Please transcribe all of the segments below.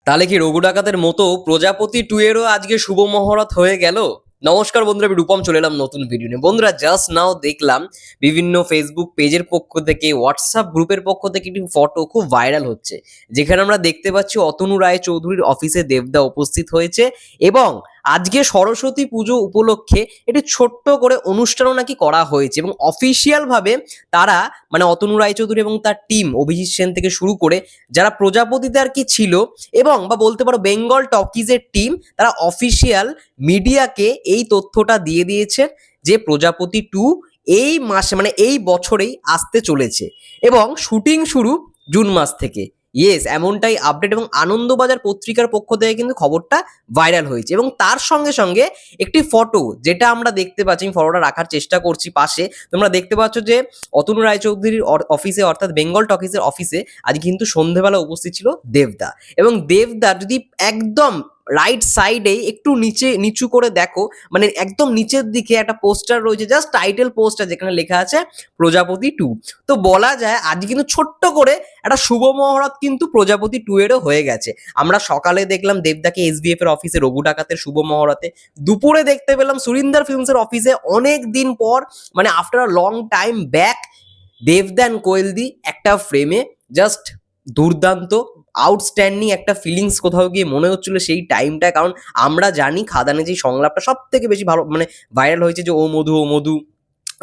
তাহলে কি রঘু ডাকাতের মতো প্রজাপতি 2 এরও আজকে শুভ মহরত হয়ে গেল? নমস্কার বন্ধুরা, আমি রূপম চলে এলাম নতুন ভিডিও নিয়ে। বন্ধুরা, জাস্ট নাও দেখলাম বিভিন্ন ফেসবুক পেজের পক্ষ থেকে, হোয়াটসঅ্যাপ গ্রুপের পক্ষ থেকে একটি ফটো খুব ভাইরাল হচ্ছে, যেখানে আমরা দেখতে পাচ্ছি অতনু রায় চৌধুরীর অফিসে দেবদা উপস্থিত হয়েছে এবং আজকে সরস্বতী পুজো উপলক্ষে একটি ছোট্ট করে অনুষ্ঠানও নাকি করা হয়েছে এবং অফিসিয়াল ভাবে তারা মানে অতনু রায়চৌধুরী এবং তার টিম অভিজিৎ সেন থেকে শুরু করে যারা প্রজাপতিতে আর কি ছিল এবং বা বলতে পারো বেঙ্গল টকিজের টিম, তারা অফিসিয়াল মিডিয়াকে এই তথ্যটা দিয়ে দিয়েছে যে প্রজাপতি 2 এই মাসে মানে এই বছরেই আসতে চলেছে এবং শুটিং শুরু জুন মাস থেকে। ইয়েস, এমনটাই আপডেট এবং আনন্দবাজার পত্রিকার পক্ষ থেকে কিন্তু খবরটা ভাইরাল হয়েছে এবং তার সঙ্গে সঙ্গে একটি ফটো যেটা আমরা দেখতে পাচ্ছি, আমি ফটোটা রাখার চেষ্টা করছি পাশে। তোমরা দেখতে পাচ্ছ যে অতনু রায়চৌধুরীর অফিসে অর্থাৎ বেঙ্গল টকিজের অফিসে আজ কিন্তু সন্ধেবেলা উপস্থিত ছিল দেবদা এবং দেবদা যদি একদম রাইট সাইডে একটু নিচু করে দেখো, মানে একদম নিচের দিকে একটা পোস্টার রয়েছে, জাস্ট টাইটেল পোস্টার, যেখানে লেখা আছে প্রজাপতি 2। তো বলা যায় আজ কিন্তু ছোট্ট করে একটা শুভ মহরত কিন্তু প্রজাপতি 2 এরও হয়ে গেছে। আমরা সকালে দেখলাম দেবদাকে এসবিএফ এর অফিসে রঘু ডাকাতের শুভ মহরতে, দুপুরে দেখতে পেলাম সুরিন্দর ফিল্মসের অফিসে অনেক দিন পর, মানে after a long time back, দেবদা অ্যান্ড কোয়েলদি একটা ফ্রেমে। জাস্ট দুর্দান্ত, আউটস্ট্যান্ডিং একটা ফিলিংস কোথাও গিয়ে মনে হচ্ছিল সেই টাইমটা। কারণ আমরা জানি খাদানে যে সংলাপটা সব থেকে বেশি ভালো মানে ভাইরাল হয়েছে, যে ও মধু ও মধু,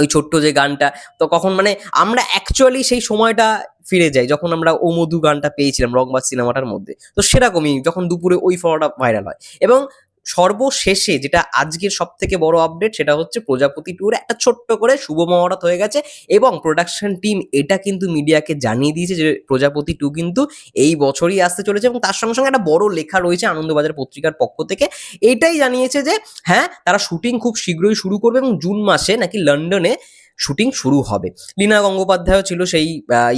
ওই ছোট্ট যে গানটা। তো কখন মানে আমরা অ্যাকচুয়ালি সেই সময়টা ফিরে যাই যখন আমরা ও মধু গানটা পেয়েছিলাম রংবাজ সিনেমাটার মধ্যে। তো সেরকমই যখন দুপুরে ওই ফটোটা ভাইরাল হয় এবং সর্বশেষে যেটা আজকের সব থেকে বড় আপডেট, সেটা হচ্ছে প্রজাপতি 2 একটা ছোট্ট করে শুভ মহরত হয়ে গেছে এবং প্রোডাকশন টিম এটা কিন্তু মিডিয়াকে জানিয়ে দিয়েছে যে প্রজাপতি 2 কিন্তু এই বছরই আসতে চলেছে এবং তার সঙ্গে সঙ্গে একটা বড় লেখা রয়েছে আনন্দবাজার পত্রিকার পক্ষ থেকে। এটাই জানিয়েছে যে হ্যাঁ, তারা শুটিং খুব শীঘ্রই শুরু করবে এবং জুন মাসে নাকি লন্ডনে শুটিং শুরু হবে। লীনা গঙ্গোপাধ্যায়ও ছিল সেই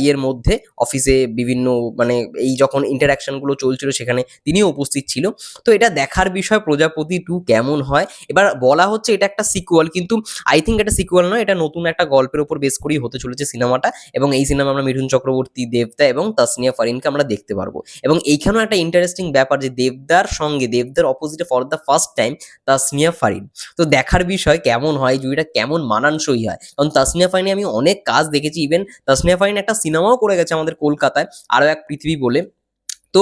ইয়ের মধ্যে, অফিসে বিভিন্ন মানে এই যখন ইন্টারাকশন গুলো চলছিল সেখানে তিনিও উপস্থিত ছিল। তো এটা দেখার বিষয় প্রজাপতি 2 কেমন হয়। এবার বলা হচ্ছে এটা একটা সিকুয়াল, কিন্তু আই থিঙ্ক এটা সিকুয়াল নয়, এটা নতুন একটা গল্পের উপর বেস করেই হতে চলেছে সিনেমাটা এবং এই সিনেমা আমরা মিঠুন চক্রবর্তী, দেবদা এবং তাসনিয়া ফারিনকে আমরা দেখতে পারবো। এবং এইখানেও একটা ইন্টারেস্টিং ব্যাপার যে দেবদার সঙ্গে, দেবদার অপোজিটে for the first time Tasnia Farin. তো দেখার বিষয় কেমন হয়, জুড়িটা কেমন মানানসই হয়। কারণ তাসনিয়া ফারিনে আমি অনেক কাজ দেখেছি, ইভেন তাসনিয়া ফারিন একটা সিনেমাও করে গেছে আমাদের কলকাতায়, আরো এক পৃথিবী বলে। তো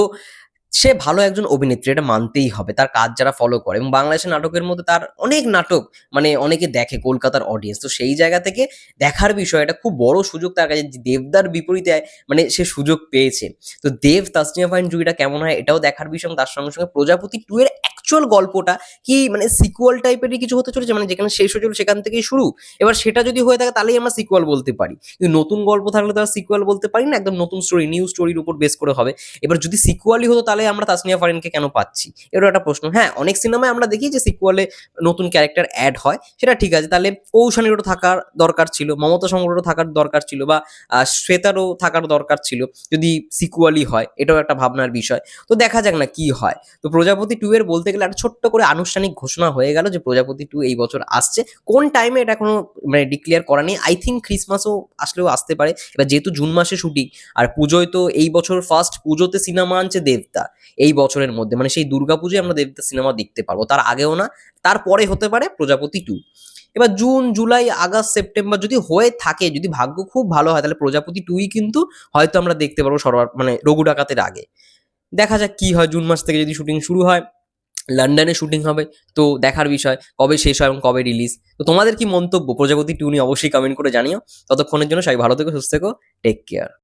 সে ভালো একজন অভিনেত্রী, এটা মানতেই হবে, তার কাজ যারা ফলো করে এবং বাংলাদেশের নাটকের মধ্যে তার অনেক নাটক মানে অনেকে দেখে কলকাতার অডিয়েন্স। তো সেই জায়গা থেকে দেখার বিষয়, এটা খুব বড় সুযোগ তার কাছে, যে দেবদার বিপরীতে মানে সে সুযোগ পেয়েছে। তো দেব তাসনিয়া ফারিন জুড়িটা কেমন হয় এটাও দেখার বিষয় এবং তার সঙ্গে সঙ্গে প্রজাপতি 2 এর অ্যাকচুয়াল গল্পটা কি মানে সিকুয়াল টাইপেরই কিছু হতে চলেছে, মানে যেখানে শেষ হয়েছিল সেখান থেকেই শুরু। এবার সেটা যদি হয়ে থাকে তাহলেই আমরা সিকুয়াল বলতে পারি, কিন্তু নতুন গল্প থাকলে তো আর সিকুয়াল বলতে পারি না, একদম নতুন স্টোরি, নিউ স্টোরির উপর বেস করে হবে। এবার যদি সিকুয়ালই হতো তাহলে আমরা তাসনিয়া ফারিনকে কেন পাচ্ছি, এটাও একটা প্রশ্ন। হ্যাঁ, অনেক সিনেমায় আমরা দেখি যে সিকুয়ালে নতুন ক্যারেক্টার অ্যাড হয়, সেটা ঠিক আছে, তাহলে কৌশানীরও থাকার দরকার ছিল, মমতা সংগ্রহও থাকার দরকার ছিল, বা শ্বেতারও থাকার দরকার ছিল যদি সিকুয়ালই হয়, এটাও একটা ভাবনার বিষয়। তো দেখা যাক না কি হয়। তো প্রজাপতি 2 এর বলতে গেলে একটা ছোট্ট করে আনুষ্ঠানিক ঘোষণা হয়ে গেল যে প্রজাপতি 2 এই বছর আসছে। কোন টাইমে এটা এখনো মানে ডিক্লেয়ার করা নেই, আই থিঙ্ক ক্রিসমাসও আসলেও আসতে পারে। এবার যেহেতু জুন মাসে শুটিং, আর পুজোয় তো এই বছর ফার্স্ট পুজোতে সিনেমা আনছে দেবদা, এই বছরের মধ্যে মানে সেই দুর্গাপুজোয় আমরা দেবদা সিনেমা দেখতে পারবো, তার আগেও না, তারপরে হতে পারে প্রজাপতি 2। এবার জুন, জুলাই, আগস্ট, সেপ্টেম্বর যদি হয়ে থাকে, যদি ভাগ্য খুব ভালো হয়, তাহলে প্রজাপতি 2ই কিন্তু হয়তো আমরা দেখতে পারবো মানে রঘু ডাকাতের আগে। দেখা যাক কি হয়, জুন মাস থেকে যদি শুটিং শুরু হয়, লন্ডনে শুটিং হবে, তো দেখার বিষয় কবে শেষ হয় এবং কবে রিলিজ। তো তোমাদের কি মন্তব্য প্রজাপতি 2 নিয়ে অবশ্যই কমেন্ট করে জানিও। ততক্ষণের জন্য সবাই ভালো থেকো, সুস্থ থেকো, টেক কেয়ার।